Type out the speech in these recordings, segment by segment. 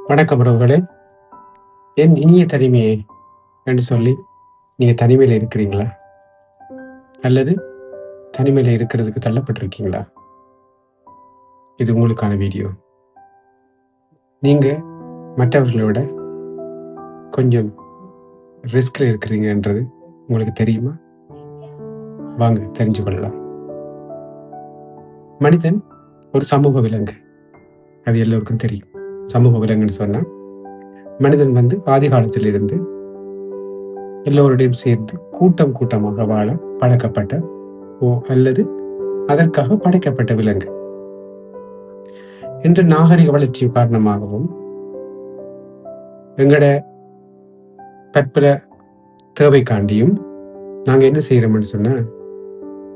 வணக்கம் உறவுகளே. என் இனிய தனிமையே என்று சொல்லி நீங்க தனிமையில இருக்கிறீங்களா? அல்லது தனிமையில இருக்கிறதுக்கு தள்ளப்பட்டிருக்கீங்களா? இது உங்களுக்கான வீடியோ. நீங்க மற்றவர்களை விட கொஞ்சம் ரிஸ்க்ல இருக்கிறீங்கன்றது உங்களுக்கு தெரியுமா? வாங்க தெரிஞ்சு கொள்ளலாம். மனிதன் ஒரு சமூக விலங்கு. அது எல்லோருக்கும் தெரியும். சமூக விலங்குன்னு சொன்னா மனிதன் ஆதி காலத்திலிருந்து எல்லோருடையும் சேர்ந்து கூட்டம் கூட்டமாக வாழ பழக்கப்பட்ட அல்லது அதற்காக படைக்கப்பட்ட விலங்கு. இன்று நாகரிக வளர்ச்சி காரணமாகவும் எங்கட தற்பல தேவைக்காண்டியும் நாங்க என்ன செய்யறோம்னு சொன்னா,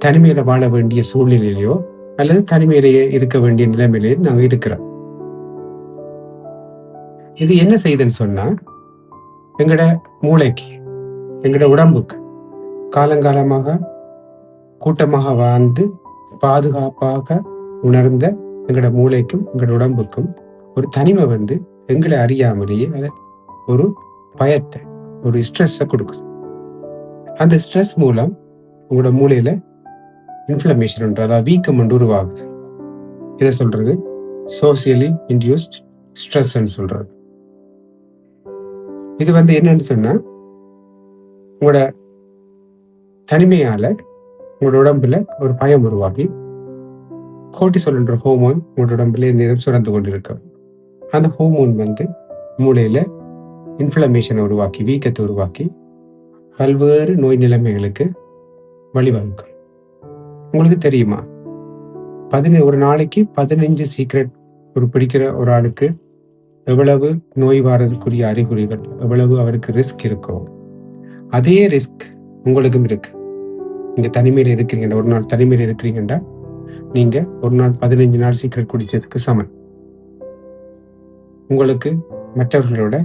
தனிமையில வாழ வேண்டிய சூழ்நிலையிலையோ அல்லது தனிமையிலேயே இருக்க வேண்டிய நிலைமையிலேயே நாங்க இருக்கிறோம். இது என்ன செய்யுதுன்னு சொன்னா, எங்கட மூளைக்கு, எங்கட உடம்புக்கு காலங்காலமாக கூட்டமாக வாழ்ந்து பாதுகாப்பாக உணர்ந்த எங்கட மூளைக்கும் எங்கட உடம்புக்கும் ஒரு தனிமை எங்களை அறியாமலேயே ஒரு பயத்தை, ஒரு ஸ்ட்ரெஸ்ஸை கொடுக்குது. அந்த ஸ்ட்ரெஸ் மூலம் உங்களோட மூளையில இன்ஃப்ளமேஷன், அதாவது வீக்கம் உருவாகுது. இதை சொல்றது சோசியலி இன்டியூஸ்ட் ஸ்ட்ரெஸ் சொல்றது. இது என்னன்னு சொன்னா, உங்களோட தனிமையால உங்களோட உடம்புல ஒரு பயம் உருவாகி கோர்ட்டிசால் என்ற ஹோமோன் உங்களோட உடம்புல இந்த நேரம் சுரந்து கொண்டிருக்கு. அந்த ஹோமோன் மூளையில இன்ஃப்ளமேஷனை உருவாக்கி, வீக்கத்தை உருவாக்கி பல்வேறு நோய் நிலைமைகளுக்கு வழிவகுக்கும். உங்களுக்கு தெரியுமா, ஒரு நாளைக்கு 15 சிகரெட் பிடிக்கிற ஒரு ஆளுக்கு எவ்வளவு நோய் வாரதுக்குரிய அறிகுறிகள், எவ்வளவு அவருக்கு ரிஸ்க் இருக்கோ, அதே ரிஸ்க் உங்களுக்கும் இருக்கு. நீங்க தனிமையில இருக்கிறீங்க, ஒரு நாள் தனிமையில இருக்கிறீங்கன்னா நீங்க ஒரு நாள் 15 நாள் சிகரெட் குடிச்சதுக்கு சமம். உங்களுக்கு மற்றவர்களோட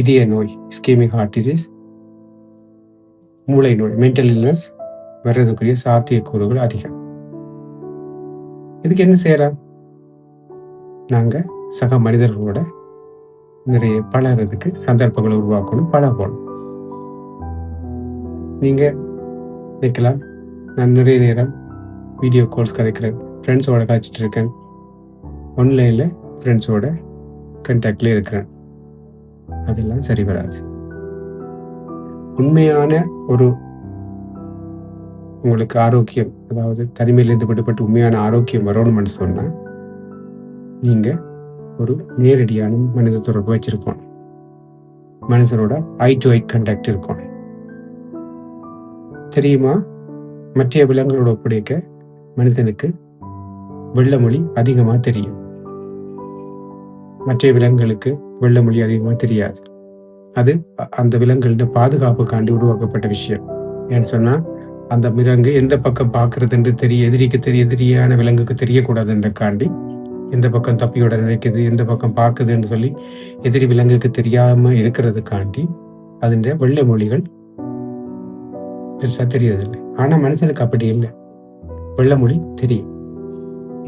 இதய நோய், இஸ்கேமிக் ஹார்ட் டிசீஸ், மூளை நோய், மென்டல் இல்னஸ் வர்றதுக்குரிய சாத்தியக்கூறுகள் அதிகம். இதுக்கு என்ன செய்யலாம்? நாங்க சக மனிதர்களோட நிறைய பழகிறதுக்கு சந்தர்ப்பங்களை உருவாக்கணும், பழகணும். நீங்க நினைக்கலாம், நான் நிறைய நேரம் வீடியோ கால்ஸ் கதைக்கிறேன், ஃப்ரெண்ட்ஸோட காய்ச்சிட்டு இருக்கேன், ஆன்லைன்ல ஃப்ரெண்ட்ஸோட கண்டாக்ட்ல இருக்கிறேன். அதெல்லாம் சரி வராது. உண்மையான ஒரு உங்களுக்கு ஆரோக்கியம், அதாவது தனிமையிலிருந்து விடுபட்டு உண்மையான ஆரோக்கியம் வரணும்னு சொன்னா, நீங்க ஒரு நேரடியான மனித தொடர்பு வச்சிருக்கோம். மனுஷனோட ஐ டு ஐ கண்டாக்ட் இருக்கும். தெரியுமா, மற்ற விலங்குகளோட ஒப்படைக்க மனிதனுக்கு வெள்ளமொழி அதிகமா தெரியும். மற்ற விலங்குகளுக்கு வெள்ளமொழி அதிகமா தெரியாது. அது அந்த விலங்குகளோட பாதுகாப்புக்காண்டி உருவாக்கப்பட்ட விஷயம். ஏன்னு சொன்னா, அந்த விலங்கு எந்த பக்கம் பார்க்கறதுன்னு எதிரியான விலங்குக்கு தெரியக்கூடாதுன்றக்காண்டி எந்த பக்கம் தப்பியோட நினைக்குது, எந்த பக்கம் பார்க்குதுன்னு சொல்லி எதிரி விலங்குக்கு தெரியாம இருக்கிறதுக்காண்டி அதுன்ற வெள்ளை மொழிகள் பெருசா தெரியறதில்லை. ஆனா மனுஷனுக்கு அப்படி இல்லை, வெள்ளை மொழி தெரியும்.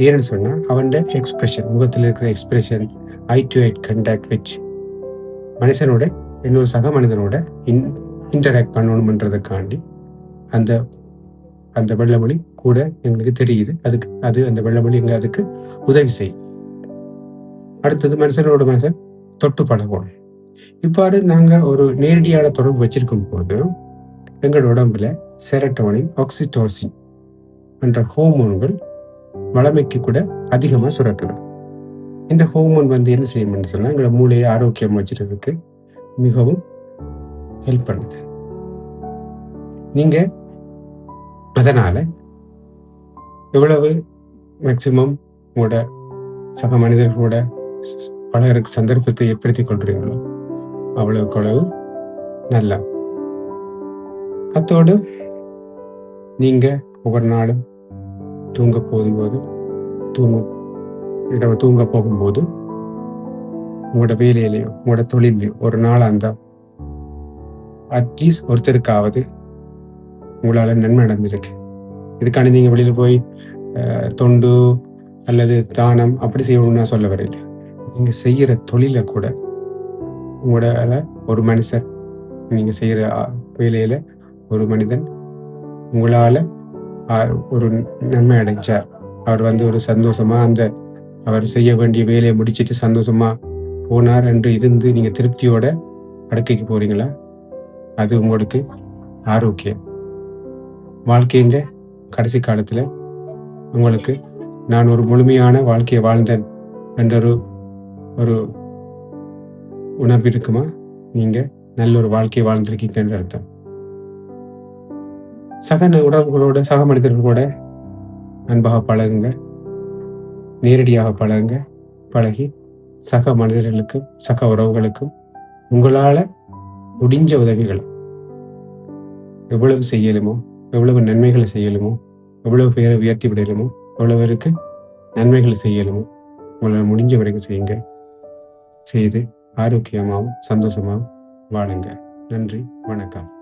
ஏன்னு சொன்னா, அவன் எக்ஸ்பிரஷன், முகத்தில் இருக்கிற expression, eye to eye contact வச்சு மனுஷனோட இன்னொரு சக மனிதனோட இன்டராக்ட் பண்ணணும்ன்றதுக்காண்டி அந்த அந்த வெள்ளமொழி கூட எங்களுக்கு தெரியுது. அது அந்த வெள்ளமொழி எங்க அதுக்கு உதவி செய்யும். அடுத்தது மனுஷனோட மனுஷன் தொட்டு பழகணும். இவ்வாறு நாங்க ஒரு நேரடியான தொடர்பு வச்சிருக்கும் போது எங்களோட உடம்புல செரட்டோனின், ஆக்சிடோசின் என்ற ஹோமோன்கள் வளமைக்கு கூட அதிகமா சுரக்குது. இந்த ஹோமோன் என்ன செய்யணும்னு சொன்னா, எங்களோட மூளையை ஆரோக்கியம் வச்சிருக்கிறதுக்கு மிகவும் ஹெல்ப் பண்ணுது. நீங்க அதனால எவ்வளவு மேக்சிமம் உங்களோட சக மனிதர்களோட பழகிறதுக்கு சந்தர்ப்பத்தை ஏற்படுத்தி கொள்றீங்களோ அவ்வளவு நல்லா. அத்தோடு நீங்க ஒவ்வொரு நாளும் தூங்க போகும்போது உங்களோட வேலையிலையோ உங்களோட தொழிலையோ ஒரு நாள் அந்த அட்லீஸ்ட் ஒருத்தருக்காவது உங்களால நன்மை நடந்திருக்கு. இதுக்காண்டி நீங்க வெளியில போய் தொண்டு அல்லது தானம் அப்படி செய்யணும்னு நான் சொல்ல வரையில. நீங்க செய்யற தொழில கூட உங்களால ஒரு மனுஷர் நீங்க செய்யற வேலையில ஒரு மனிதன் உங்களால ஒரு நன்மை அடைஞ்சார். அவர் ஒரு சந்தோஷமா அவர் செய்ய வேண்டிய வேலையை முடிச்சிட்டு சந்தோஷமா போனார் என்று இருந்து நீங்க திருப்தியோட படுக்கைக்கு போறீங்களா? அது உங்களுக்கு ஆரோக்கியம். வாழ்க்கையின் கடைசி காலத்துல உங்களுக்கு நான் ஒரு முழுமையான வாழ்க்கையை வாழ்ந்தேன் என்ற ஒரு உணர்வு இருக்குமா? நீங்க நல்ல ஒரு வாழ்க்கையை வாழ்ந்திருக்கீங்கன்ற அர்த்தம். சக உறவுகளோட, சக மனிதர்களோட அன்பாக பழகுங்க, நேரடியாக பழகுங்க. பழகி சக மனிதர்களுக்கும் சக உறவுகளுக்கும் உங்களால முடிஞ்ச உதவிகள் எவ்வளவு செய்யலுமோ, எவ்வளவு நன்மைகளை செய்யலுமோ, எவ்வளவு பேரை உயர்த்தி விடலுமோ, எவ்வளவு பேருக்கு நன்மைகளை செய்யலுமோ உங்களால் முடிஞ்ச வரைக்கும் செய்யுங்க. செய்து ஆரோக்கியமாகவும் சந்தோஷமாகவும் வாழுங்க. நன்றி, வணக்கம்.